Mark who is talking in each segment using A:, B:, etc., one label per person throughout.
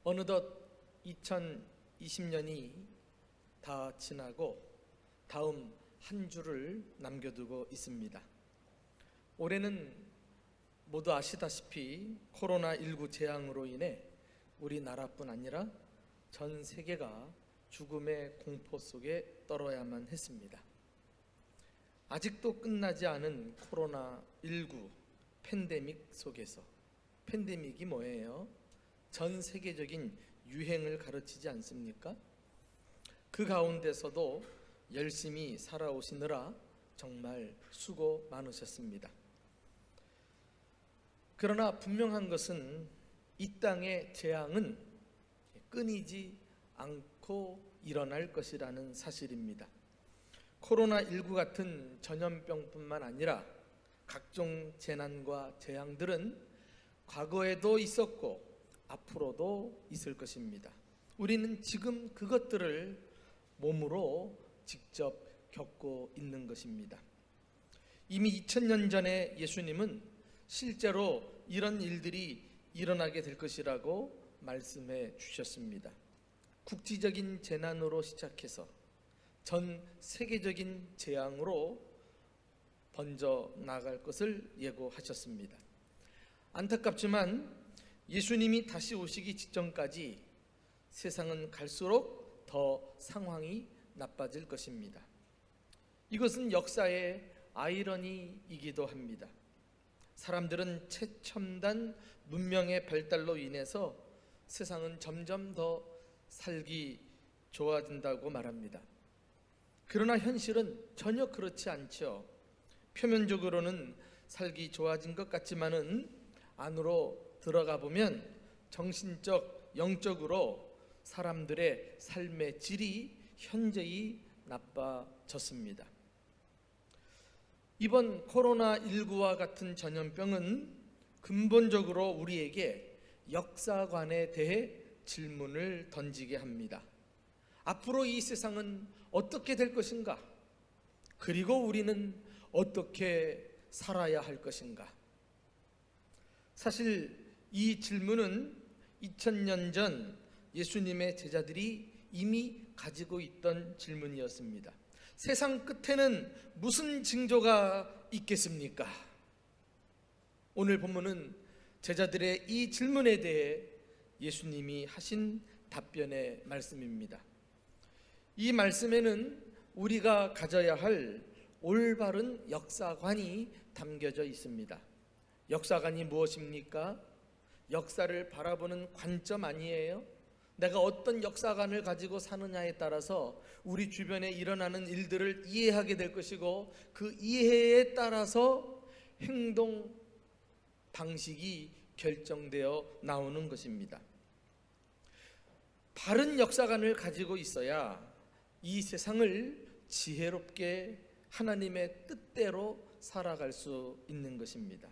A: 어느덧 2020년이 다 지나고 다음 한 주를 남겨두고 있습니다. 올해는 모두 아시다시피 코로나19 재앙으로 인해 우리나라뿐 아니라 전 세계가 죽음의 공포 속에 떨어야만 했습니다. 아직도 끝나지 않은 코로나19 팬데믹 속에서, 팬데믹이 뭐예요? 전 세계적인 유행을 가르치지 않습니까? 그 가운데서도 열심히 살아오시느라 정말 수고 많으셨습니다. 그러나 분명한 것은 이 땅의 재앙은 끊이지 않고 일어날 것이라는 사실입니다. 코로나19 같은 전염병뿐만 아니라 각종 재난과 재앙들은 과거에도 있었고 앞으로도 있을 것입니다. 우리는 지금 그것들을 몸으로 직접 겪고 있는 것입니다. 이미 2000년 전에 예수님은 실제로 이런 일들이 일어나게 될 것이라고 말씀해 주셨습니다. 국지적인 재난으로 시작해서 전 세계적인 재앙으로 번져 나갈 것을 예고하셨습니다. 안타깝지만 예수님이 다시 오시기 직전까지 세상은 갈수록 더 상황이 나빠질 것입니다. 이것은 역사의 아이러니이기도 합니다. 사람들은 최첨단 문명의 발달로 인해서 세상은 점점 더 살기 좋아진다고 말합니다. 그러나 현실은 전혀 그렇지 않죠. 표면적으로는 살기 좋아진 것 같지만은 안으로 들어가 보면 정신적, 영적으로 사람들의 삶의 질이 현저히 나빠졌습니다. 이번 코로나19와 같은 전염병은 근본적으로 우리에게 역사관에 대해 질문을 던지게 합니다. 앞으로 이 세상은 어떻게 될 것인가? 그리고 우리는 어떻게 살아야 할 것인가? 사실 이 질문은 2000년 전 예수님의 제자들이 이미 가지고 있던 질문이었습니다. 세상 끝에는 무슨 징조가 있겠습니까? 오늘 본문은 제자들의 이 질문에 대해 예수님이 하신 답변의 말씀입니다. 이 말씀에는 우리가 가져야 할 올바른 역사관이 담겨져 있습니다. 역사관이 무엇입니까? 역사를 바라보는 관점 아니에요? 내가 어떤 역사관을 가지고 사느냐에 따라서 우리 주변에 일어나는 일들을 이해하게 될 것이고 그 이해에 따라서 행동 방식이 결정되어 나오는 것입니다. 바른 역사관을 가지고 있어야 이 세상을 지혜롭게 하나님의 뜻대로 살아갈 수 있는 것입니다.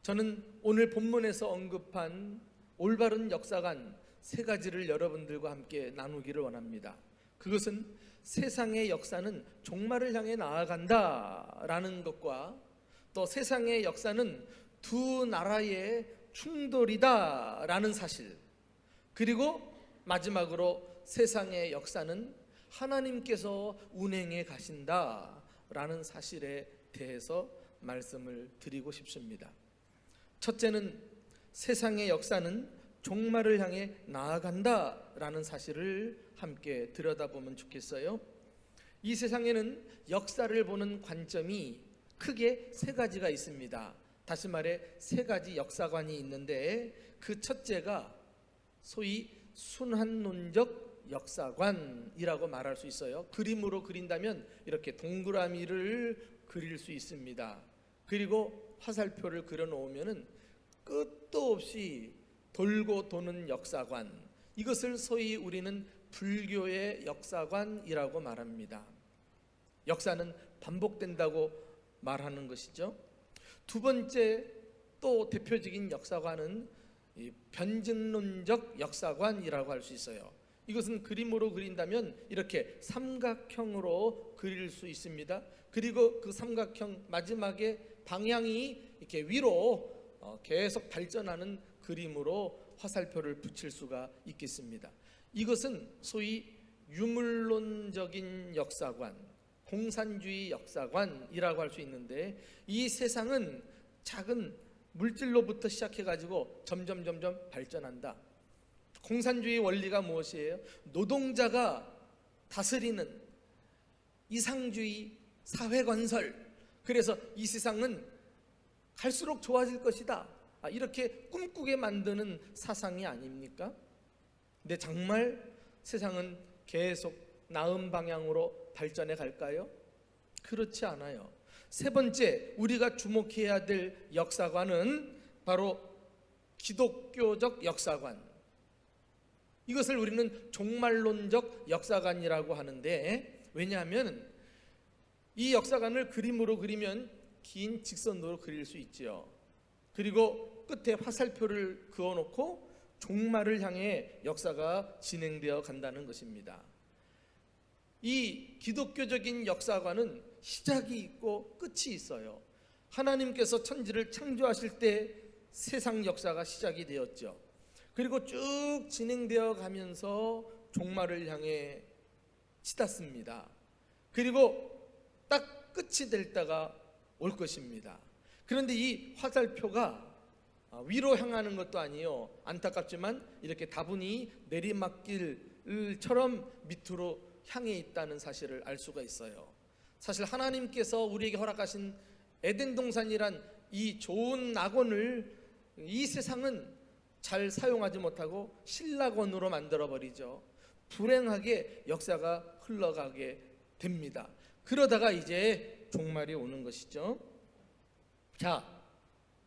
A: 저는 오늘 본문에서 언급한 올바른 역사관 세 가지를 여러분들과 함께 나누기를 원합니다. 그것은 세상의 역사는 종말을 향해 나아간다라는 것과 또 세상의 역사는 두 나라의 충돌이다라는 사실, 그리고 마지막으로 세상의 역사는 하나님께서 운행해 가신다라는 사실에 대해서 말씀을 드리고 싶습니다. 첫째는 세상의 역사는 종말을 향해 나아간다라는 사실을 함께 들여다보면 좋겠어요. 이 세상에는 역사를 보는 관점이 크게 세 가지가 있습니다. 다시 말해 세 가지 역사관이 있는데 그 첫째가 소위 순환론적 역사관이라고 말할 수 있어요. 그림으로 그린다면 이렇게 동그라미를 그릴 수 있습니다. 그리고 화살표를 그려놓으면 끝도 없이 돌고 도는 역사관, 이것을 소위 우리는 불교의 역사관이라고 말합니다. 역사는 반복된다고 말하는 것이죠. 두 번째 또 대표적인 역사관은 변증론적 역사관이라고 할 수 있어요. 이것은 그림으로 그린다면 이렇게 삼각형으로 그릴 수 있습니다. 그리고 그 삼각형 마지막에 방향이 이렇게 위로 계속 발전하는 그림으로 화살표를 붙일 수가 있겠습니다. 이것은 소위 유물론적인 역사관, 공산주의 역사관이라고 할 수 있는데, 이 세상은 작은 물질로부터 시작해가지고 점점 발전한다. 공산주의 원리가 무엇이에요? 노동자가 다스리는 이상주의 사회건설. 그래서 이 세상은 갈수록 좋아질 것이다, 이렇게 꿈꾸게 만드는 사상이 아닙니까? 근데 정말 세상은 계속 나은 방향으로 발전해 갈까요? 그렇지 않아요. 세 번째 우리가 주목해야 될 역사관은 바로 기독교적 역사관. 이것을 우리는 종말론적 역사관이라고 하는데, 왜냐하면 이 역사관을 그림으로 그리면 긴 직선으로 그릴 수 있죠. 그리고 끝에 화살표를 그어놓고 종말을 향해 역사가 진행되어 간다는 것입니다. 이 기독교적인 역사관은 시작이 있고 끝이 있어요. 하나님께서 천지를 창조하실 때 세상 역사가 시작이 되었죠. 그리고 쭉 진행되어 가면서 종말을 향해 치닫습니다. 그리고 딱 끝이 될 때가 올 것입니다. 그런데 이 화살표가 위로 향하는 것도 아니요, 안타깝지만 이렇게 다분히 내리막길처럼 밑으로 향해 있다는 사실을 알 수가 있어요. 사실 하나님께서 우리에게 허락하신 에덴 동산이란 이 좋은 낙원을 이 세상은 잘 사용하지 못하고 신락원으로 만들어버리죠. 불행하게 역사가 흘러가게 됩니다. 그러다가 이제 종말이 오는 것이죠. 자,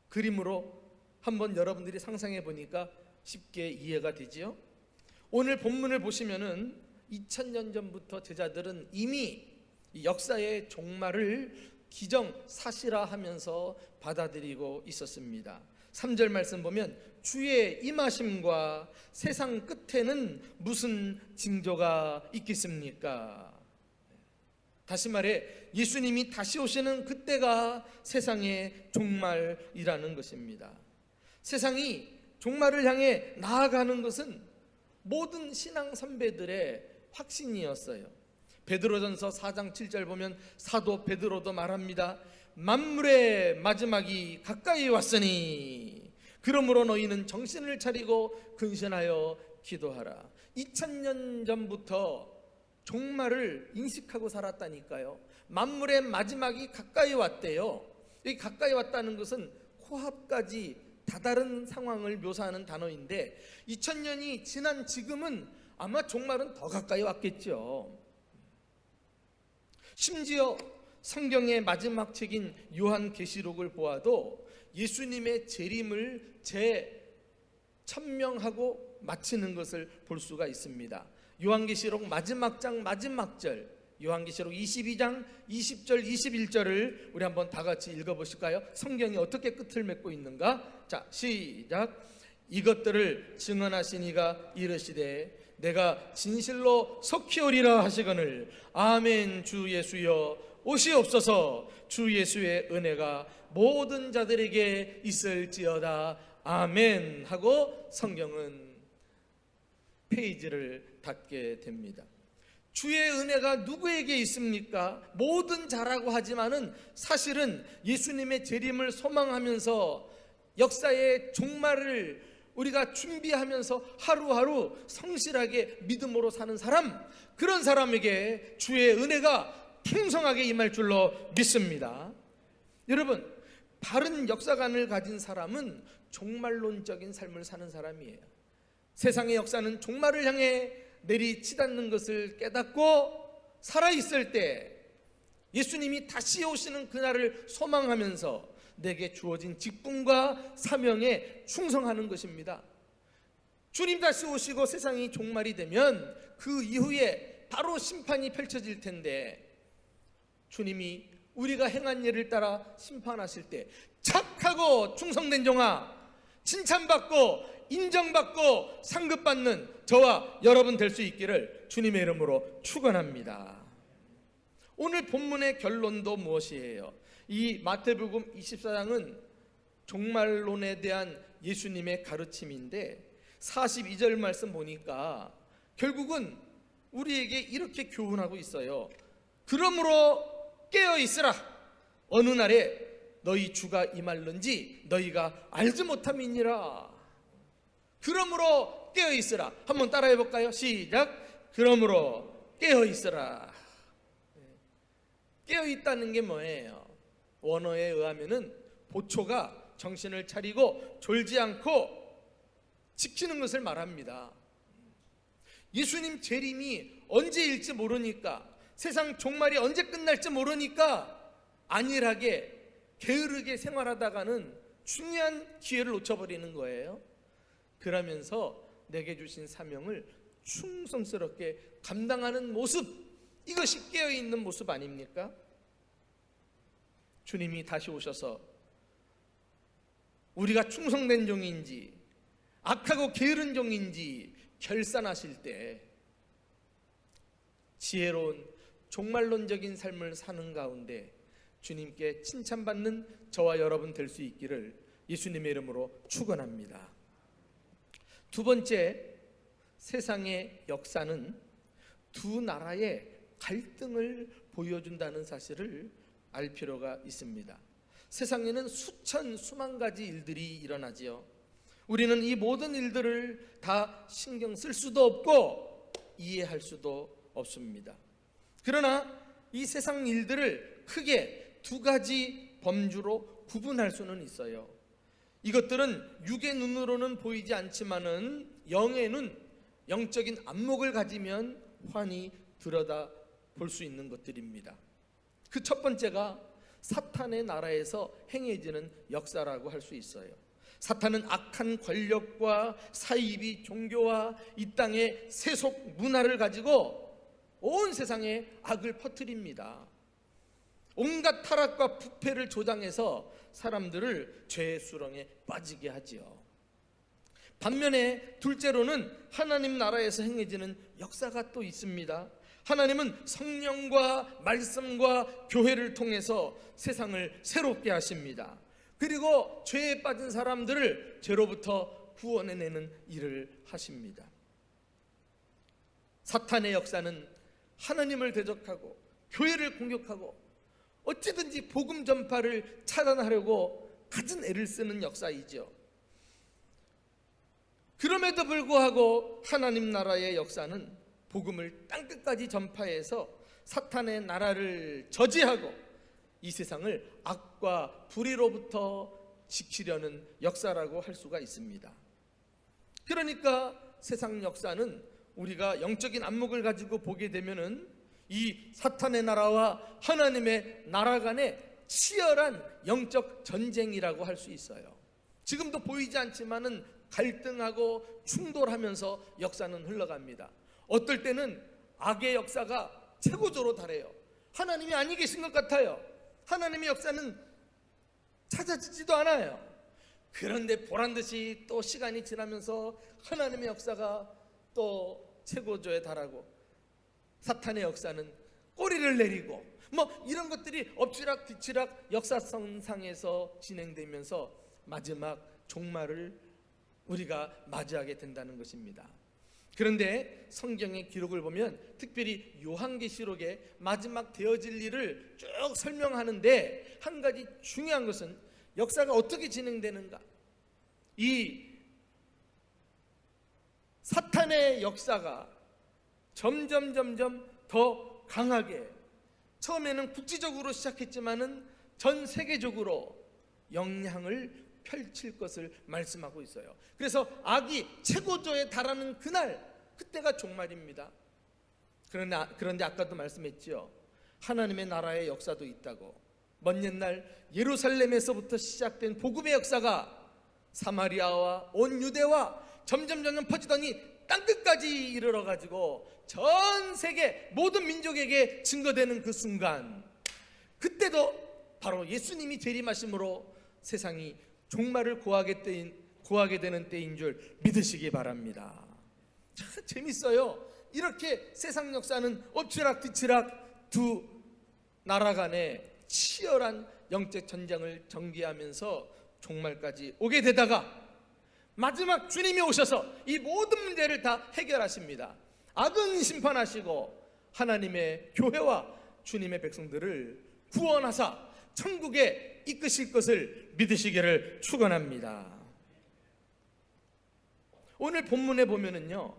A: 그림으로 한번 여러분들이 상상해 보니까 쉽게 이해가 되지요. 오늘 본문을 보시면은 2000년 전부터 제자들은 이미 이 역사의 종말을 기정사실화하면서 받아들이고 있었습니다. 3절 말씀 보면 주의 임하심과 세상 끝에는 무슨 징조가 있겠습니까? 다시 말해 예수님이 다시 오시는 그때가 세상의 종말이라는 것입니다. 세상이 종말을 향해 나아가는 것은 모든 신앙 선배들의 확신이었어요. 베드로전서 4장 7절 보면 사도 베드로도 말합니다. 만물의 마지막이 가까이 왔으니 그러므로 너희는 정신을 차리고 근신하여 기도하라. 2000년 전부터 종말을 인식하고 살았다니까요. 만물의 마지막이 가까이 왔대요. 이 가까이 왔다는 것은 코앞까지 다다른 상황을 묘사하는 단어인데 2000년이 지난 지금은 아마 종말은 더 가까이 왔겠죠. 심지어 성경의 마지막 책인 요한계시록을 보아도 예수님의 재림을 천명하고 마치는 것을 볼 수가 있습니다. 요한계시록 마지막 장 마지막 절, 요한계시록 22장 20절 21절을 우리 한번 다 같이 읽어보실까요? 성경이 어떻게 끝을 맺고 있는가? 자, 시작. 이것들을 증언하신 이가 이르시되 내가 진실로 속히 오리라 하시거늘 아멘. 주 예수여 오시옵소서. 주 예수의 은혜가 모든 자들에게 있을지어다. 아멘 하고 성경은 페이지를 닫게 됩니다. 주의 은혜가 누구에게 있습니까? 모든 자라고 하지만은 사실은 예수님의 재림을 소망하면서 역사의 종말을 우리가 준비하면서 하루하루 성실하게 믿음으로 사는 사람, 그런 사람에게 주의 은혜가 풍성하게 임할 줄로 믿습니다. 여러분, 바른 역사관을 가진 사람은 종말론적인 삶을 사는 사람이에요. 세상의 역사는 종말을 향해 내리치닫는 것을 깨닫고 살아있을 때 예수님이 다시 오시는 그날을 소망하면서 내게 주어진 직분과 사명에 충성하는 것입니다. 주님 다시 오시고 세상이 종말이 되면 그 이후에 바로 심판이 펼쳐질 텐데 주님이 우리가 행한 일을 따라 심판하실 때 착하고 충성된 종아, 칭찬받고 인정받고 상급받는 저와 여러분 될 수 있기를 주님의 이름으로 축원합니다. 오늘 본문의 결론도 무엇이에요? 이 마태복음 24장은 종말론에 대한 예수님의 가르침인데 42절 말씀 보니까 결국은 우리에게 이렇게 교훈하고 있어요. 그러므로 깨어 있으라. 어느 날에 너희 주가 임할는지 너희가 알지 못함이니라. 그러므로 깨어 있으라. 한번 따라해 볼까요? 시작. 그러므로 깨어 있으라. 깨어 있다는 게 뭐예요? 원어에 의하면은 보초가 정신을 차리고 졸지 않고 지키는 것을 말합니다. 예수님 재림이 언제일지 모르니까, 세상 종말이 언제 끝날지 모르니까 안일하게 게으르게 생활하다가는 중요한 기회를 놓쳐버리는 거예요. 그러면서 내게 주신 사명을 충성스럽게 감당하는 모습, 이것이 깨어있는 모습 아닙니까? 주님이 다시 오셔서 우리가 충성된 종인지 악하고 게으른 종인지 결산하실 때 지혜로운 종말론적인 삶을 사는 가운데 주님께 칭찬받는 저와 여러분 될 수 있기를 예수님의 이름으로 축원합니다. 두 번째, 세상의 역사는 두 나라의 갈등을 보여준다는 사실을 알 필요가 있습니다. 세상에는 수천 수만 가지 일들이 일어나지요. 우리는 이 모든 일들을 다 신경 쓸 수도 없고 이해할 수도 없습니다. 그러나 이 세상 일들을 크게 두 가지 범주로 구분할 수는 있어요. 이것들은 육의 눈으로는 보이지 않지만은 영의 눈, 영적인 안목을 가지면 환히 들여다 볼 수 있는 것들입니다. 그 첫 번째가 사탄의 나라에서 행해지는 역사라고 할 수 있어요. 사탄은 악한 권력과 사이비 종교와 이 땅의 세속 문화를 가지고 온 세상에 악을 퍼뜨립니다. 온갖 타락과 부패를 조장해서 사람들을 죄의 수렁에 빠지게 하지요. 반면에 둘째로는 하나님 나라에서 행해지는 역사가 또 있습니다. 하나님은 성령과 말씀과 교회를 통해서 세상을 새롭게 하십니다. 그리고 죄에 빠진 사람들을 죄로부터 구원해내는 일을 하십니다. 사탄의 역사는 하나님을 대적하고 교회를 공격하고 어찌든지 복음 전파를 차단하려고 갖은 애를 쓰는 역사이죠. 그럼에도 불구하고 하나님 나라의 역사는 복음을 땅끝까지 전파해서 사탄의 나라를 저지하고 이 세상을 악과 불의로부터 지키려는 역사라고 할 수가 있습니다. 그러니까 세상 역사는 우리가 영적인 안목을 가지고 보게 되면은 이 사탄의 나라와 하나님의 나라 간의 치열한 영적 전쟁이라고 할 수 있어요. 지금도 보이지 않지만은 갈등하고 충돌하면서 역사는 흘러갑니다. 어떨 때는 악의 역사가 최고조로 달해요. 하나님이 아니 계신 것 같아요. 하나님의 역사는 찾아지지도 않아요. 그런데 보란듯이 또 시간이 지나면서 하나님의 역사가 또 최고조에 달하고 사탄의 역사는 꼬리를 내리고 이런 것들이 엎치락 뒤치락 역사성상에서 진행되면서 마지막 종말을 우리가 맞이하게 된다는 것입니다. 그런데 성경의 기록을 보면 특별히 요한계시록의 마지막 되어질 일을 쭉 설명하는데 한 가지 중요한 것은 역사가 어떻게 진행되는가, 이 사탄의 역사가 점점 더 강하게 처음에는 국지적으로 시작했지만은 전 세계적으로 영향을 펼칠 것을 말씀하고 있어요. 그래서 악이 최고조에 달하는 그날, 그때가 종말입니다. 그런데 아까도 말씀했죠. 하나님의 나라의 역사도 있다고. 먼 옛날 예루살렘에서부터 시작된 복음의 역사가 사마리아와 온 유대와 점점 퍼지더니 땅끝까지 이르러가지고 전 세계 모든 민족에게 증거되는 그 순간, 그때도 바로 예수님이 재림하심으로 세상이 종말을 고하게 되는 때인 줄 믿으시기 바랍니다. 참 재밌어요. 이렇게 세상 역사는 엎치락 뒤치락 두 나라 간의 치열한 영적 전쟁을 전개하면서 종말까지 오게 되다가 마지막 주님이 오셔서 이 모든 문제를 다 해결하십니다. 악은 심판하시고 하나님의 교회와 주님의 백성들을 구원하사 천국에 이끄실 것을 믿으시기를 축원합니다. 오늘 본문에 보면은요,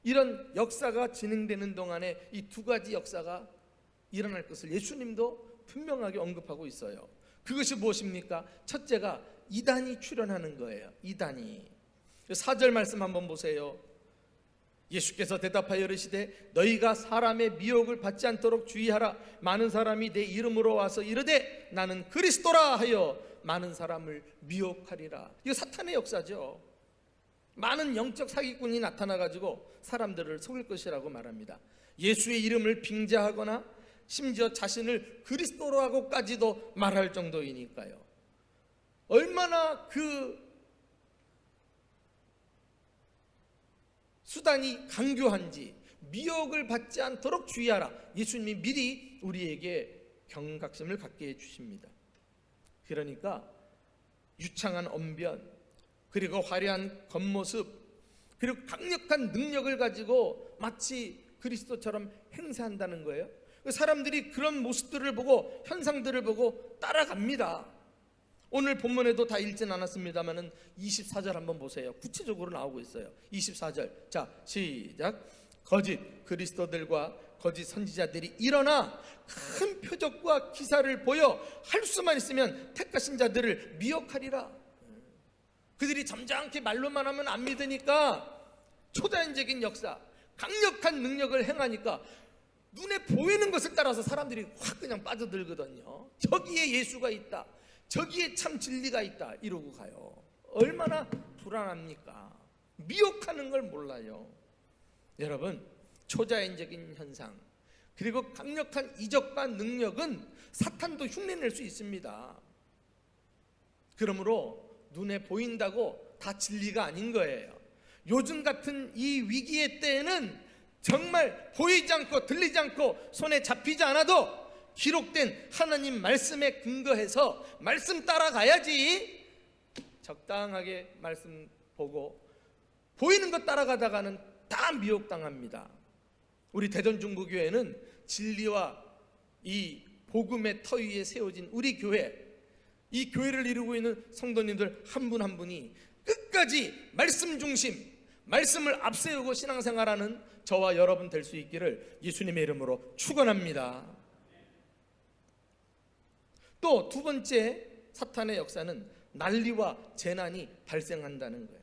A: 이런 역사가 진행되는 동안에 이 두 가지 역사가 일어날 것을 예수님도 분명하게 언급하고 있어요. 그것이 무엇입니까? 첫째가 이단이 출현하는 거예요. 이단이. 4절 말씀 한번 보세요. 예수께서 대답하여 이르시되 너희가 사람의 미혹을 받지 않도록 주의하라. 많은 사람이 내 이름으로 와서 이르되 나는 그리스도라 하여 많은 사람을 미혹하리라. 이거 사탄의 역사죠. 많은 영적 사기꾼이 나타나가지고 사람들을 속일 것이라고 말합니다. 예수의 이름을 빙자하거나 심지어 자신을 그리스도로 하고까지도 말할 정도이니까요. 얼마나 그 수단이 강교한지, 미혹을 받지 않도록 주의하라. 예수님이 미리 우리에게 경각심을 갖게 해주십니다. 그러니까 유창한 언변, 그리고 화려한 겉모습, 그리고 강력한 능력을 가지고 마치 그리스도처럼 행세한다는 거예요. 사람들이 그런 모습들을 보고, 현상들을 보고 따라갑니다. 오늘 본문에도 다 읽진 않았습니다만은 24절 한번 보세요. 구체적으로 나오고 있어요. 24절. 자, 시작. 거짓 그리스도들과 거짓 선지자들이 일어나 큰 표적과 기사를 보여 할 수만 있으면 택하신 자들을 미혹하리라. 그들이 점잖게 말로만 하면 안 믿으니까 초자연적인 역사, 강력한 능력을 행하니까 눈에 보이는 것을 따라서 사람들이 확 그냥 빠져들거든요. 저기에 예수가 있다, 저기에 참 진리가 있다 이러고 가요. 얼마나 불안합니까? 미혹하는 걸 몰라요. 여러분, 초자연적인 현상 그리고 강력한 이적과 능력은 사탄도 흉내낼 수 있습니다. 그러므로 눈에 보인다고 다 진리가 아닌 거예요. 요즘 같은 이 위기의 때에는 정말 보이지 않고 들리지 않고 손에 잡히지 않아도 기록된 하나님 말씀에 근거해서 말씀 따라가야지. 적당하게 말씀 보고 보이는 것 따라가다가는 다 미혹당합니다. 우리 대전중부교회는 진리와 이 복음의 터 위에 세워진 우리 교회, 이 교회를 이루고 있는 성도님들 한 분 한 분이 끝까지 말씀 중심, 말씀을 앞세우고 신앙생활하는 저와 여러분 될 수 있기를 예수님의 이름으로 축원합니다. 또 두 번째 사탄의 역사는 난리와 재난이 발생한다는 거예요.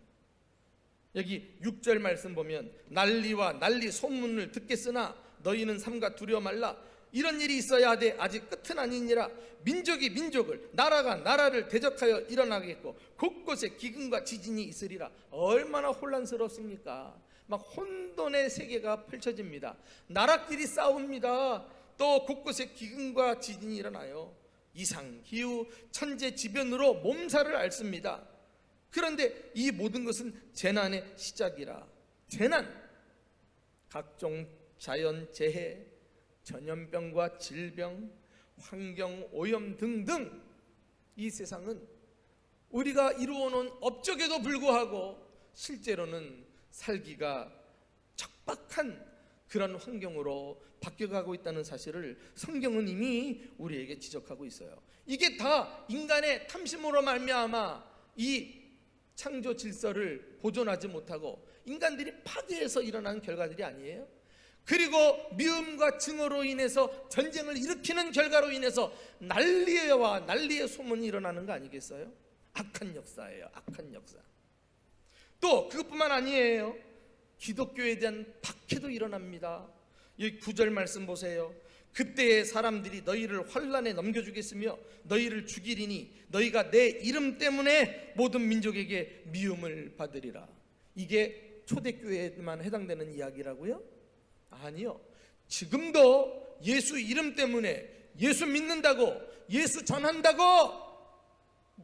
A: 여기 6절 말씀 보면 난리와 난리 소문을 듣겠으나 너희는 삼가 두려워 말라. 이런 일이 있어야 하되 아직 끝은 아니니라. 민족이 민족을, 나라가 나라를 대적하여 일어나겠고 곳곳에 기근과 지진이 있으리라. 얼마나 혼란스럽습니까? 막 혼돈의 세계가 펼쳐집니다. 나라끼리 싸웁니다. 또 곳곳에 기근과 지진이 일어나요. 이상, 기후, 천재지변으로 몸살을 앓습니다. 그런데 이 모든 것은 재난의 시작이라. 재난, 각종 자연재해, 전염병과 질병, 환경오염 등등 이 세상은 우리가 이루어놓은 업적에도 불구하고 실제로는 살기가 척박한 그런 환경으로 바뀌어가고 있다는 사실을 성경은 이미 우리에게 지적하고 있어요. 이게 다 인간의 탐심으로 말미암아 이 창조 질서를 보존하지 못하고 인간들이 파괴해서 일어난 결과들이 아니에요? 그리고 미움과 증오로 인해서 전쟁을 일으키는 결과로 인해서 난리와 난리의 소문이 일어나는 거 아니겠어요? 악한 역사예요. 악한 역사. 또 그것뿐만 아니에요. 기독교에 대한 박해도 일어납니다. 이 9절 말씀 보세요. 그때의 사람들이 너희를 환란에 넘겨주겠으며 너희를 죽이리니 너희가 내 이름 때문에 모든 민족에게 미움을 받으리라. 이게 초대교회에만 해당되는 이야기라고요? 아니요. 지금도 예수 이름 때문에 예수 믿는다고, 예수 전한다고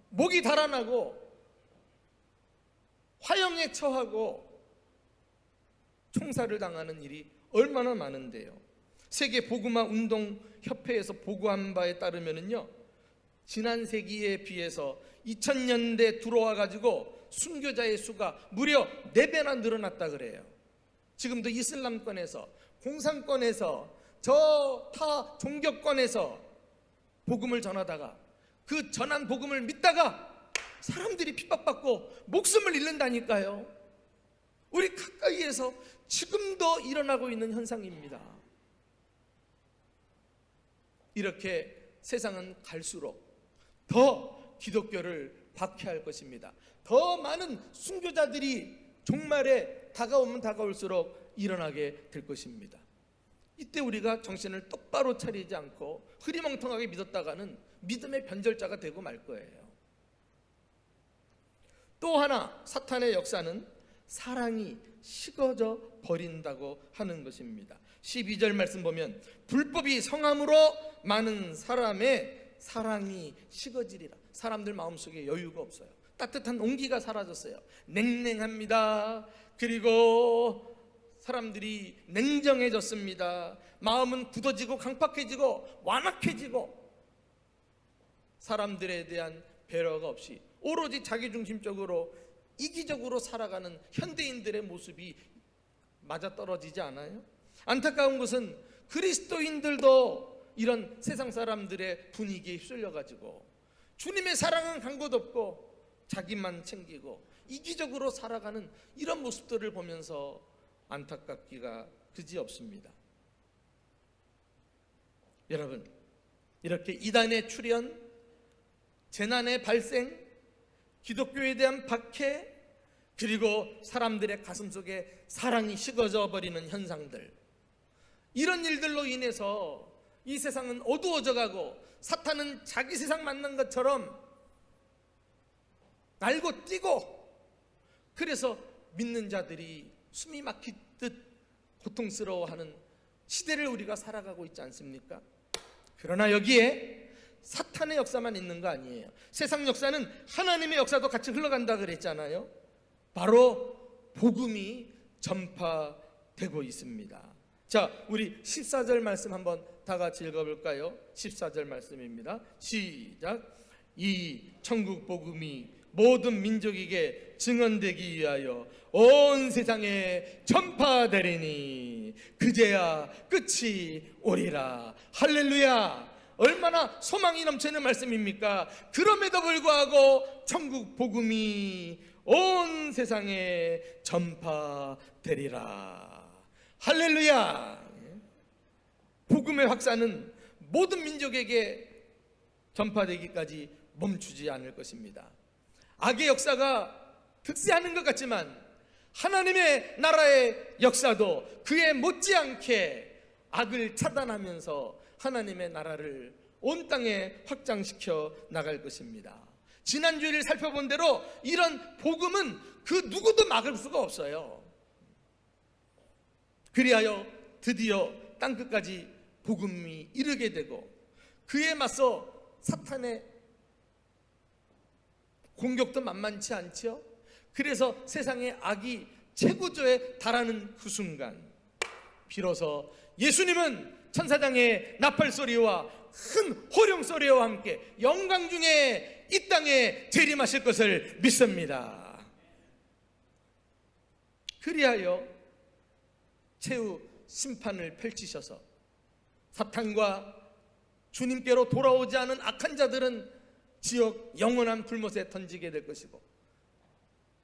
A: 목이 달아나고 화형에 처하고 총살을 당하는 일이 얼마나 많은데요. 세계 복음화 운동 협회에서 보고한 바에 따르면요, 지난 세기에 비해서 2000년대 들어와 가지고 순교자의 수가 무려 4배나 늘어났다 그래요. 지금도 이슬람권에서, 공산권에서, 저 타 종교권에서 복음을 전하다가 그 전한 복음을 믿다가 사람들이 핍박받고 목숨을 잃는다니까요. 우리 가까이에서 지금도 일어나고 있는 현상입니다. 이렇게 세상은 갈수록 더 기독교를 박해할 것입니다. 더 많은 순교자들이 종말에 다가오면 다가올수록 일어나게 될 것입니다. 이때 우리가 정신을 똑바로 차리지 않고 흐리멍텅하게 믿었다가는 믿음의 변절자가 되고 말 거예요. 또 하나 사탄의 역사는 사랑이 식어져 버린다고 하는 것입니다. 12절 말씀 보면 불법이 성함으로 많은 사람의 사랑이 식어지리라. 사람들 마음속에 여유가 없어요. 따뜻한 온기가 사라졌어요. 냉랭합니다. 그리고 사람들이 냉정해졌습니다. 마음은 굳어지고 강팍해지고 완악해지고 사람들에 대한 배려가 없이 오로지 자기중심적으로 이기적으로 살아가는 현대인들의 모습이 맞아떨어지지 않아요? 안타까운 것은 그리스도인들도 이런 세상 사람들의 분위기에 휩쓸려가지고 주님의 사랑은 간 곳 없고 자기만 챙기고 이기적으로 살아가는 이런 모습들을 보면서 안타깝기가 그지없습니다. 여러분, 이렇게 이단의 출현, 재난의 발생, 기독교에 대한 박해, 그리고 사람들의 가슴속에 사랑이 식어져 버리는 현상들, 이런 일들로 인해서 이 세상은 어두워져 가고 사탄은 자기 세상 만난 것처럼 날고 뛰고, 그래서 믿는 자들이 숨이 막히듯 고통스러워하는 시대를 우리가 살아가고 있지 않습니까? 그러나 여기에 사탄의 역사만 있는 거 아니에요. 세상 역사는 하나님의 역사도 같이 흘러간다 그랬잖아요. 바로 복음이 전파되고 있습니다. 자, 우리 14절 말씀 한번 다 같이 읽어볼까요? 14절 말씀입니다. 시작. 이 천국 복음이 모든 민족에게 증언되기 위하여 온 세상에 전파되리니 그제야 끝이 오리라. 할렐루야. 얼마나 소망이 넘치는 말씀입니까? 그럼에도 불구하고 천국 복음이 온 세상에 전파되리라. 할렐루야. 복음의 확산은 모든 민족에게 전파되기까지 멈추지 않을 것입니다. 악의 역사가 득세하는 것 같지만 하나님의 나라의 역사도 그에 못지않게 악을 차단하면서 하나님의 나라를 온 땅에 확장시켜 나갈 것입니다. 지난주를 살펴본 대로 이런 복음은 그 누구도 막을 수가 없어요. 그리하여 드디어 땅끝까지 복음이 이르게 되고 그에 맞서 사탄의 공격도 만만치 않죠. 그래서 세상의 악이 최고조에 달하는 그 순간 비로소 예수님은 천사장의 나팔소리와 큰 호령소리와 함께 영광 중에 이 땅에 재림하실 것을 믿습니다. 그리하여 최후 심판을 펼치셔서 사탄과 주님께로 돌아오지 않은 악한 자들은 지옥 영원한 불못에 던지게 될 것이고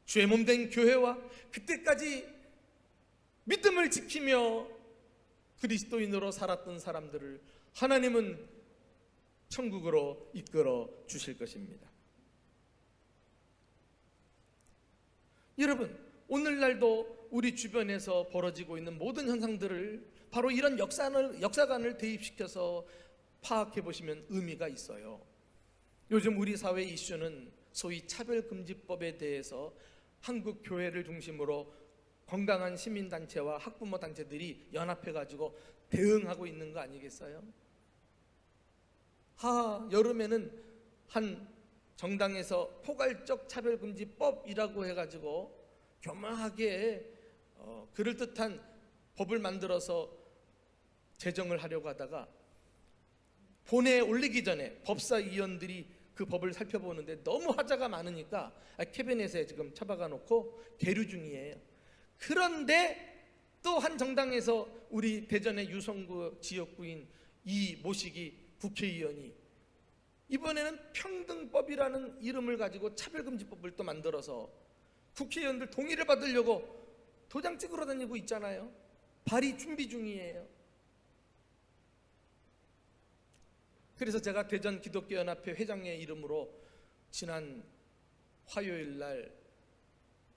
A: 주의 몸된 교회와 그때까지 믿음을 지키며 그리스도인으로 살았던 사람들을 하나님은 천국으로 이끌어 주실 것입니다. 여러분, 오늘날도 우리 주변에서 벌어지고 있는 모든 현상들을 바로 이런 역사관을 대입시켜서 파악해 보시면 의미가 있어요. 요즘 우리 사회 이슈는 소위 차별금지법에 대해서 한국 교회를 중심으로 건강한 시민단체와 학부모 단체들이 연합해가지고 대응하고 있는 거 아니겠어요? 여름에는 한 정당에서 포괄적 차별금지법이라고 해가지고 교묘하게 그럴듯한 법을 만들어서 제정을 하려고 하다가 본회에 올리기 전에 법사위원들이 그 법을 살펴보는데 너무 하자가 많으니까 캐비넷에 지금 처박아 놓고 계류 중이에요. 그런데 또 한 정당에서 우리 대전의 유성구 지역구인 이 모시기 국회의원이 이번에는 평등법이라는 이름을 가지고 차별금지법을 또 만들어서 국회의원들 동의를 받으려고 도장 찍으러 다니고 있잖아요. 발의 준비 중이에요. 그래서 제가 대전 기독교연합회 회장의 이름으로 지난 화요일 날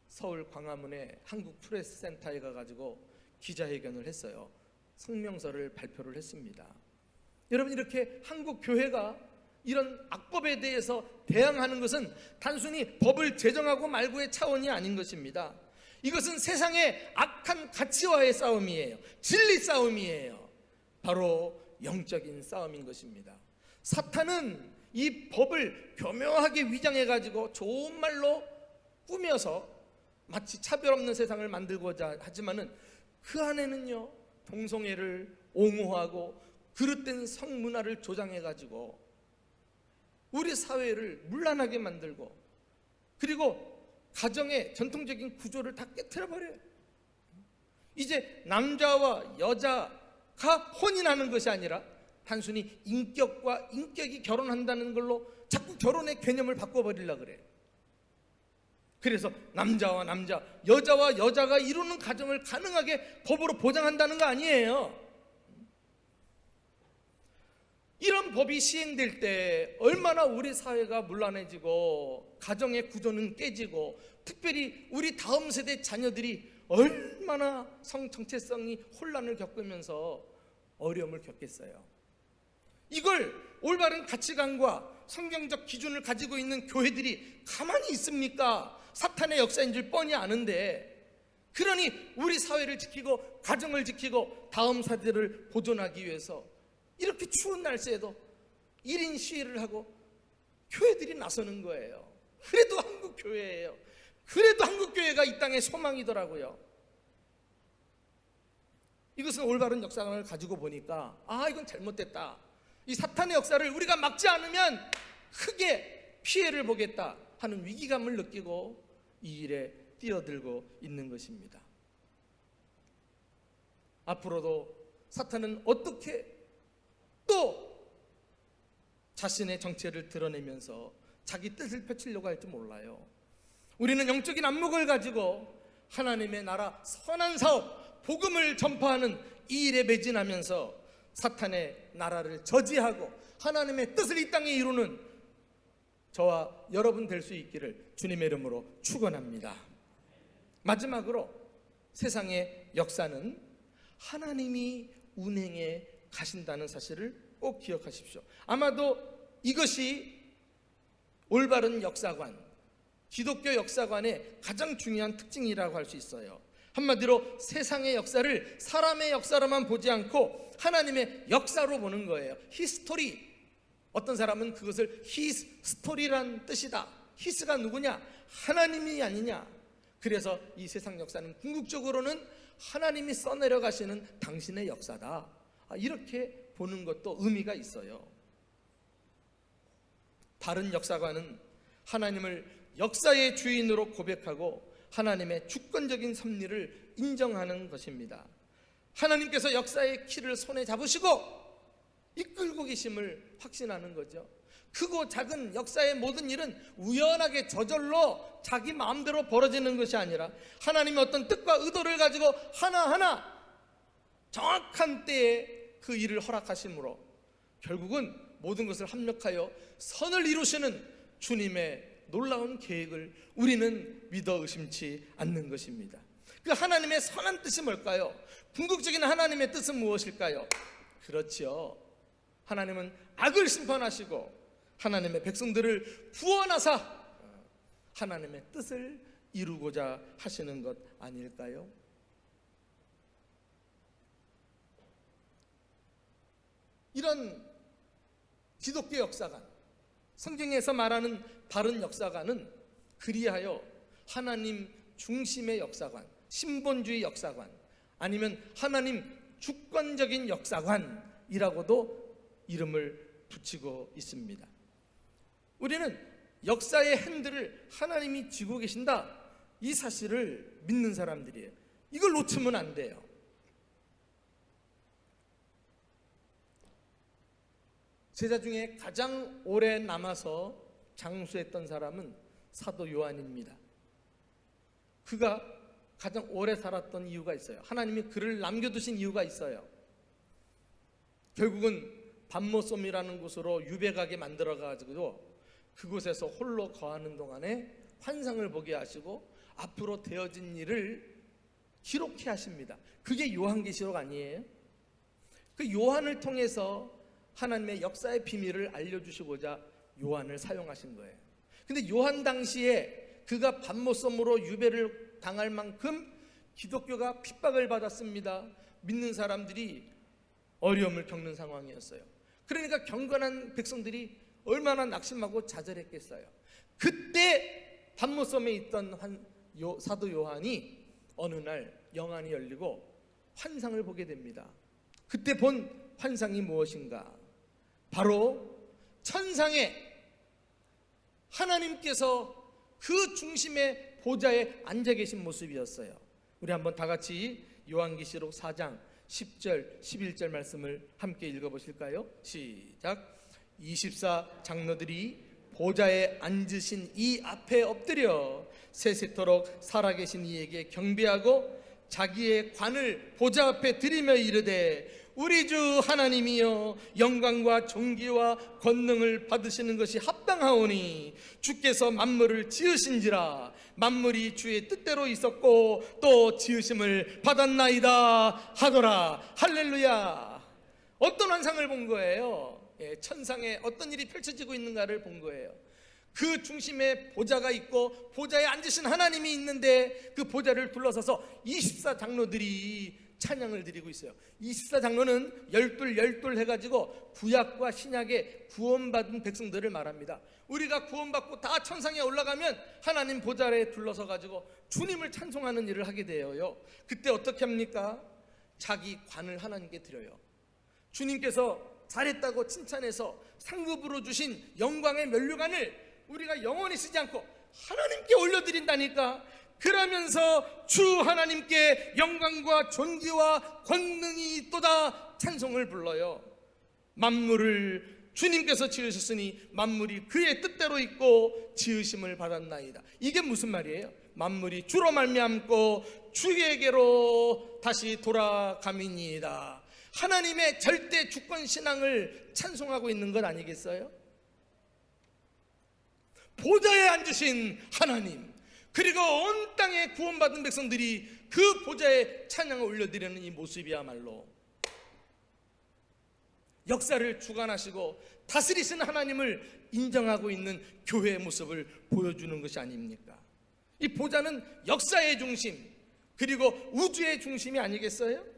A: 서울 광화문에 한국프레스센터에 가가지고 기자회견을 했어요. 성명서를 발표를 했습니다. 여러분, 이렇게 한국 교회가 이런 악법에 대해서 대항하는 것은 단순히 법을 제정하고 말고의 차원이 아닌 것입니다. 이것은 세상의 악한 가치와의 싸움이에요. 진리 싸움이에요. 바로 영적인 싸움인 것입니다. 사탄은 이 법을 교묘하게 위장해가지고 좋은 말로 꾸며서 마치 차별 없는 세상을 만들고자 하지만은 그 안에는요, 동성애를 옹호하고 그릇된 성문화를 조장해가지고 우리 사회를 문란하게 만들고, 그리고 가정의 전통적인 구조를 다 깨트려버려요. 이제 남자와 여자가 혼인하는 것이 아니라 단순히 인격과 인격이 결혼한다는 걸로 자꾸 결혼의 개념을 바꿔버리려고 그래요. 그래서 남자와 남자, 여자와 여자가 이루는 가정을 가능하게 법으로 보장한다는 거 아니에요. 이런 법이 시행될 때 얼마나 우리 사회가 문란해지고 가정의 구조는 깨지고, 특별히 우리 다음 세대 자녀들이 얼마나 성 정체성이 혼란을 겪으면서 어려움을 겪겠어요. 이걸 올바른 가치관과 성경적 기준을 가지고 있는 교회들이 가만히 있습니까? 사탄의 역사인 줄 뻔히 아는데. 그러니 우리 사회를 지키고 가정을 지키고 다음 세대를 보존하기 위해서 이렇게 추운 날씨에도 1인 시위를 하고 교회들이 나서는 거예요. 그래도 한국 교회예요. 그래도 한국 교회가 이 땅의 소망이더라고요. 이것은 올바른 역사관을 가지고 보니까 이건 잘못됐다. 이 사탄의 역사를 우리가 막지 않으면 크게 피해를 보겠다 하는 위기감을 느끼고 이 일에 뛰어들고 있는 것입니다. 앞으로도 사탄은 어떻게 또 자신의 정체를 드러내면서 자기 뜻을 펼치려고 할지 몰라요. 우리는 영적인 안목을 가지고 하나님의 나라 선한 사업, 복음을 전파하는 이 일에 매진하면서 사탄의 나라를 저지하고 하나님의 뜻을 이 땅에 이루는 저와 여러분 될 수 있기를 주님의 이름으로 축원합니다. 마지막으로 세상의 역사는 하나님이 운행해 가신다는 사실을 꼭 기억하십시오. 아마도 이것이 올바른 역사관, 기독교 역사관의 가장 중요한 특징이라고 할 수 있어요. 한마디로 세상의 역사를 사람의 역사로만 보지 않고 하나님의 역사로 보는 거예요. 히스토리. 어떤 사람은 그것을 히스토리란 뜻이다. 히스가 누구냐? 하나님이 아니냐? 그래서 이 세상 역사는 궁극적으로는 하나님이 써내려 가시는 당신의 역사다. 이렇게 보는 것도 의미가 있어요. 다른 역사관은 하나님을 역사의 주인으로 고백하고 하나님의 주권적인 섭리를 인정하는 것입니다. 하나님께서 역사의 키를 손에 잡으시고 이끌고 계심을 확신하는 거죠. 크고 작은 역사의 모든 일은 우연하게 저절로 자기 마음대로 벌어지는 것이 아니라 하나님의 어떤 뜻과 의도를 가지고 하나하나 정확한 때에 그 일을 허락하심으로 결국은 모든 것을 합력하여 선을 이루시는 주님의 놀라운 계획을 우리는 믿어 의심치 않는 것입니다. 그 하나님의 선한 뜻이 뭘까요? 궁극적인 하나님의 뜻은 무엇일까요? 그렇죠. 하나님은 악을 심판하시고 하나님의 백성들을 구원하사 하나님의 뜻을 이루고자 하시는 것 아닐까요? 이런 기독교 역사관, 성경에서 말하는 바른 역사관은 그리하여 하나님 중심의 역사관, 신본주의 역사관, 아니면 하나님 주권적인 역사관이라고도 이름을 붙이고 있습니다. 우리는 역사의 핸들을 하나님이 쥐고 계신다, 이 사실을 믿는 사람들이에요. 이걸 놓치면 안 돼요. 제자 중에 가장 오래 남아서 장수했던 사람은 사도 요한입니다. 그가 가장 오래 살았던 이유가 있어요. 하나님이 그를 남겨두신 이유가 있어요. 결국은 밤모섬이라는 곳으로 유배가게 만들어가지고 그곳에서 홀로 거하는 동안에 환상을 보게 하시고 앞으로 되어진 일을 기록해 하십니다. 그게 요한계시록 아니에요? 그 요한을 통해서 하나님의 역사의 비밀을 알려주시고자 요한을 사용하신 거예요. 근데 요한 당시에 그가 밤모섬으로 유배를 당할 만큼 기독교가 핍박을 받았습니다. 믿는 사람들이 어려움을 겪는 상황이었어요. 그러니까 경건한 백성들이 얼마나 낙심하고 좌절했겠어요. 그때 밤모섬에 있던 사도 요한이 어느 날 영안이 열리고 환상을 보게 됩니다. 그때 본 환상이 무엇인가? 바로 천상에 하나님께서 그 중심의 보좌에 앉아 계신 모습이었어요. 우리 한번 다 같이 요한계시록 4장 10절 11절 말씀을 함께 읽어보실까요? 시작. 24 장로들이 보좌에 앉으신 이 앞에 엎드려 세세토록 살아계신 이에게 경배하고 자기의 관을 보좌 앞에 들이며 이르되 우리 주 하나님이여 영광과 존귀와 권능을 받으시는 것이 합당하오니 주께서 만물을 지으신지라 만물이 주의 뜻대로 있었고 또 지으심을 받았나이다 하더라. 할렐루야. 어떤 환상을 본 거예요? 천상에 어떤 일이 펼쳐지고 있는가를 본 거예요. 그 중심에 보좌가 있고 보좌에 앉으신 하나님이 있는데 그 보좌를 둘러서서 24 장로들이 찬양을 드리고 있어요. 24 장로는 열둘 해가지고 구약과 신약의 구원받은 백성들을 말합니다. 우리가 구원받고 다 천상에 올라가면 하나님 보좌에 둘러서 가지고 주님을 찬송하는 일을 하게 되어요. 그때 어떻게 합니까? 자기 관을 하나님께 드려요. 주님께서 잘했다고 칭찬해서 상급으로 주신 영광의 면류관을 우리가 영원히 쓰지 않고 하나님께 올려드린다니까. 그러면서 주 하나님께 영광과 존귀와 권능이 있도다 찬송을 불러요. 만물을 주님께서 지으셨으니 만물이 그의 뜻대로 있고 지으심을 받았나이다. 이게 무슨 말이에요? 만물이 주로 말미암고 주에게로 다시 돌아감이니이다. 하나님의 절대 주권 신앙을 찬송하고 있는 것 아니겠어요? 보좌에 앉으신 하나님, 그리고 온 땅에 구원받은 백성들이 그 보좌에 찬양을 올려드리는 이 모습이야말로 역사를 주관하시고 다스리시는 하나님을 인정하고 있는 교회의 모습을 보여주는 것이 아닙니까? 이 보좌는 역사의 중심, 그리고 우주의 중심이 아니겠어요?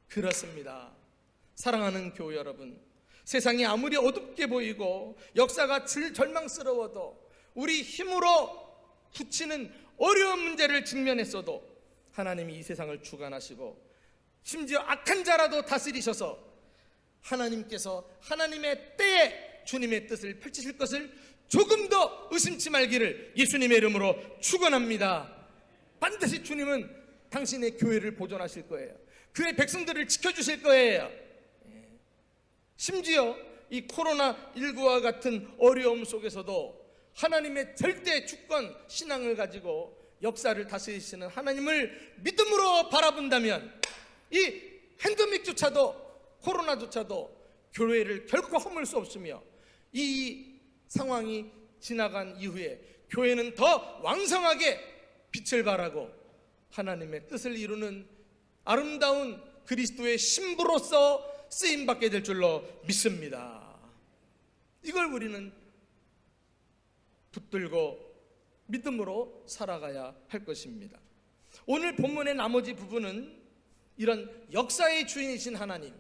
A: 그렇습니다. 사랑하는 교회 여러분, 세상이 아무리 어둡게 보이고 역사가 절망스러워도 우리 힘으로 붙이는 어려운 문제를 직면했어도 하나님이 이 세상을 주관하시고 심지어 악한 자라도 다스리셔서 하나님께서 하나님의 때에 주님의 뜻을 펼치실 것을 조금 더 의심치 말기를 예수님의 이름으로 축원합니다. 반드시 주님은 당신의 교회를 보존하실 거예요. 그의 백성들을 지켜주실 거예요. 심지어 이 코로나19와 같은 어려움 속에서도 하나님의 절대 주권 신앙을 가지고 역사를 다스리시는 하나님을 믿음으로 바라본다면 이 팬데믹조차도 코로나조차도 교회를 결코 허물 수 없으며 이 상황이 지나간 이후에 교회는 더 왕성하게 빛을 발하고 하나님의 뜻을 이루는 아름다운 그리스도의 신부로서 쓰임받게 될 줄로 믿습니다. 이걸 우리는 붙들고 믿음으로 살아가야 할 것입니다. 오늘 본문의 나머지 부분은 이런 역사의 주인이신 하나님,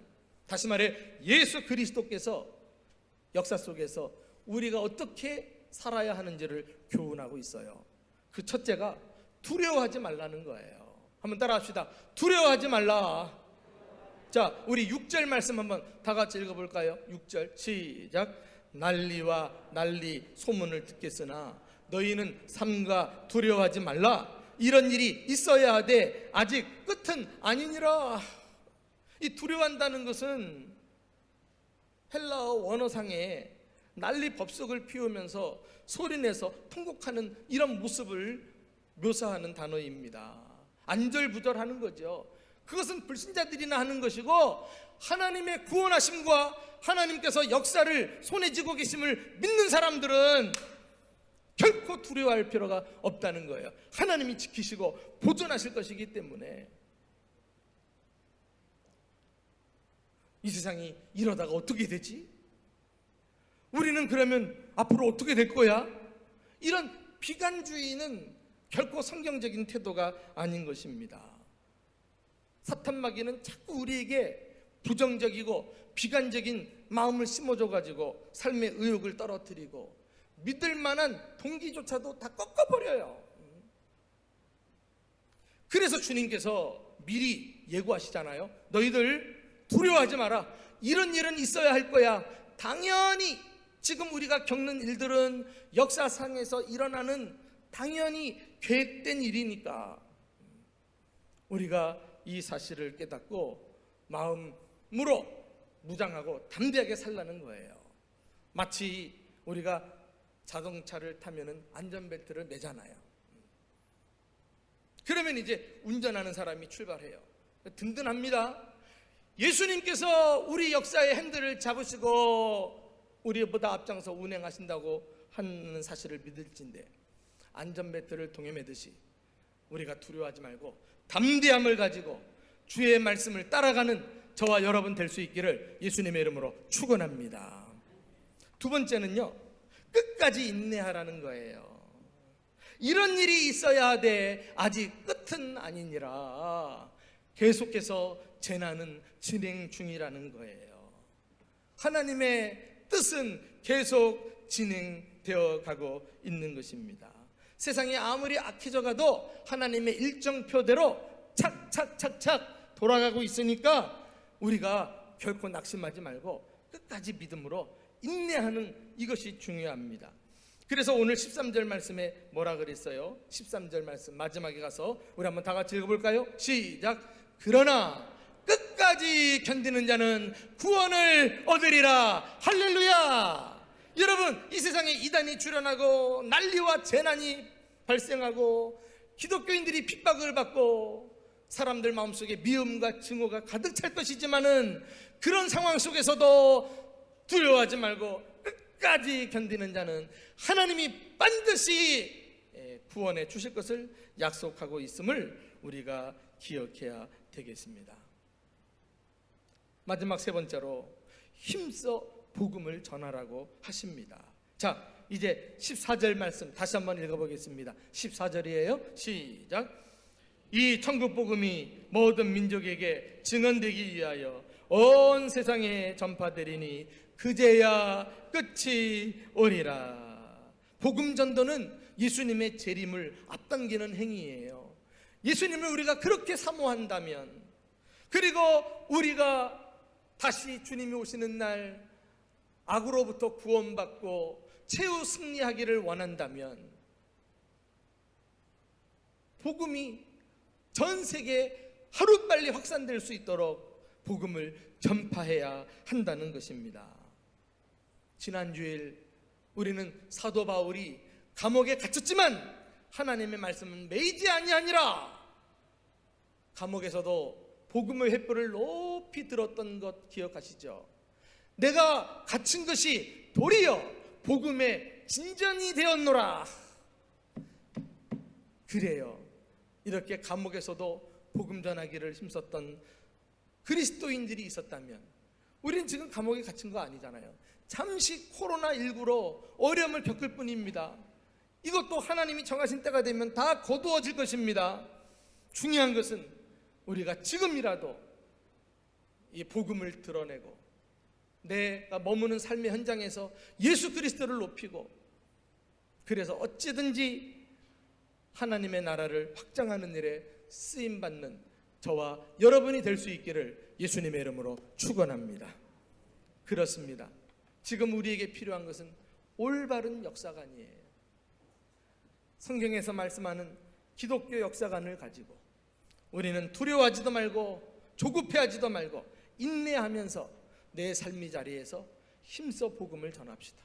A: 다시 말해 예수 그리스도께서 역사 속에서 우리가 어떻게 살아야 하는지를 교훈하고 있어요. 그 첫째가 두려워하지 말라는 거예요. 한번 따라합시다. 두려워하지 말라. 자, 우리 6절 말씀 한번 다 같이 읽어볼까요? 6절 시작. 난리와 난리 소문을 듣겠으나 너희는 삼가 두려워하지 말라. 이런 일이 있어야 하되 아직 끝은 아니니라. 이 두려워한다는 것은 헬라어 원어상에 난리 법석을 피우면서 소리내서 통곡하는 이런 모습을 묘사하는 단어입니다. 안절부절하는 거죠. 그것은 불신자들이나 하는 것이고, 하나님의 구원하심과 하나님께서 역사를 손에 쥐고 계심을 믿는 사람들은 결코 두려워할 필요가 없다는 거예요. 하나님이 지키시고 보존하실 것이기 때문에. 이 세상이 이러다가 어떻게 되지? 우리는 그러면 앞으로 어떻게 될 거야? 이런 비관주의는 결코 성경적인 태도가 아닌 것입니다. 사탄마귀는 자꾸 우리에게 부정적이고 비관적인 마음을 심어줘가지고 삶의 의욕을 떨어뜨리고 믿을 만한 동기조차도 다 꺾어버려요. 그래서 주님께서 미리 예고하시잖아요. 너희들 두려워하지 마라. 이런 일은 있어야 할 거야. 당연히 지금 우리가 겪는 일들은 역사상에서 일어나는 당연히 계획된 일이니까 우리가 이 사실을 깨닫고 마음으로 무장하고 담대하게 살라는 거예요. 마치 우리가 자동차를 타면은 안전벨트를 매잖아요. 그러면 이제 운전하는 사람이 출발해요. 든든합니다. 예수님께서 우리 역사의 핸들을 잡으시고 우리보다 앞장서 운행하신다고 하는 사실을 믿을진데, 안전벨트를 동여매듯이 우리가 두려워하지 말고 담대함을 가지고 주의 말씀을 따라가는 저와 여러분 될 수 있기를 예수님의 이름으로 축원합니다. 두 번째는요, 끝까지 인내하라는 거예요. 이런 일이 있어야 돼. 아직 끝은 아니니라. 계속해서 재난은 진행 중이라는 거예요. 하나님의 뜻은 계속 진행되어 가고 있는 것입니다. 세상이 아무리 악해져 가도 하나님의 일정표대로 착착착착 돌아가고 있으니까 우리가 결코 낙심하지 말고 끝까지 믿음으로 인내하는 이것이 중요합니다. 그래서 오늘 13절 말씀에 뭐라 그랬어요? 13절 말씀 마지막에 가서 우리 한번 다 같이 읽어볼까요? 시작. 그러나 끝까지 견디는 자는 구원을 얻으리라. 할렐루야. 여러분, 이 세상에 이단이 출현하고 난리와 재난이 발생하고 기독교인들이 핍박을 받고 사람들 마음속에 미움과 증오가 가득 찰 것이지만은 그런 상황 속에서도 두려워하지 말고 끝까지 견디는 자는 하나님이 반드시 구원해 주실 것을 약속하고 있음을 우리가 기억해야 되겠습니다. 마지막 세 번째로 힘써 복음을 전하라고 하십니다. 자, 이제 14절 말씀 다시 한번 읽어보겠습니다. 14절이에요. 시작. 이 천국 복음이 모든 민족에게 증언되기 위하여 온 세상에 전파되리니 그제야 끝이 오리라. 복음 전도는 예수님의 재림을 앞당기는 행위예요. 예수님을 우리가 그렇게 사모한다면, 그리고 우리가 다시 주님이 오시는 날 악으로부터 구원받고 최후 승리하기를 원한다면 복음이 전 세계에 하루빨리 확산될 수 있도록 복음을 전파해야 한다는 것입니다. 지난 주일 우리는 사도 바울이 감옥에 갇혔지만 하나님의 말씀은 매이지 아니하니라. 감옥에서도 복음의 횃불을 높이 들었던 것 기억하시죠? 내가 갇힌 것이 도리어 복음의 진전이 되었노라. 그래요. 이렇게 감옥에서도 복음 전하기를 힘썼던 그리스도인들이 있었다면 우리는 지금 감옥에 갇힌 거 아니잖아요. 잠시 코로나19로 어려움을 겪을 뿐입니다. 이것도 하나님이 정하신 때가 되면 다 거두어질 것입니다. 중요한 것은 우리가 지금이라도 이 복음을 드러내고 내가 머무는 삶의 현장에서 예수 그리스도를 높이고, 그래서 어찌든지 하나님의 나라를 확장하는 일에 쓰임받는 저와 여러분이 될 수 있기를 예수님의 이름으로 축원합니다. 그렇습니다. 지금 우리에게 필요한 것은 올바른 역사관이에요. 성경에서 말씀하는 기독교 역사관을 가지고 우리는 두려워하지도 말고 조급해하지도 말고 인내하면서 내 삶의 자리에서 힘써 복음을 전합시다.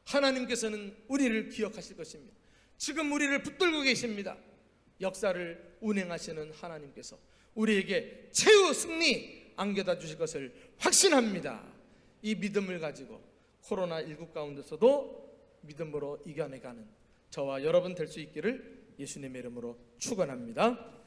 A: 하나님께서는 우리를 기억하실 것입니다. 지금 우리를 붙들고 계십니다. 역사를 운행하시는 하나님께서 우리에게 최후 승리 안겨다 주실 것을 확신합니다. 이 믿음을 가지고 코로나19 가운데서도 믿음으로 이겨내가는 저와 여러분 될 수 있기를 예수님의 이름으로 축원합니다.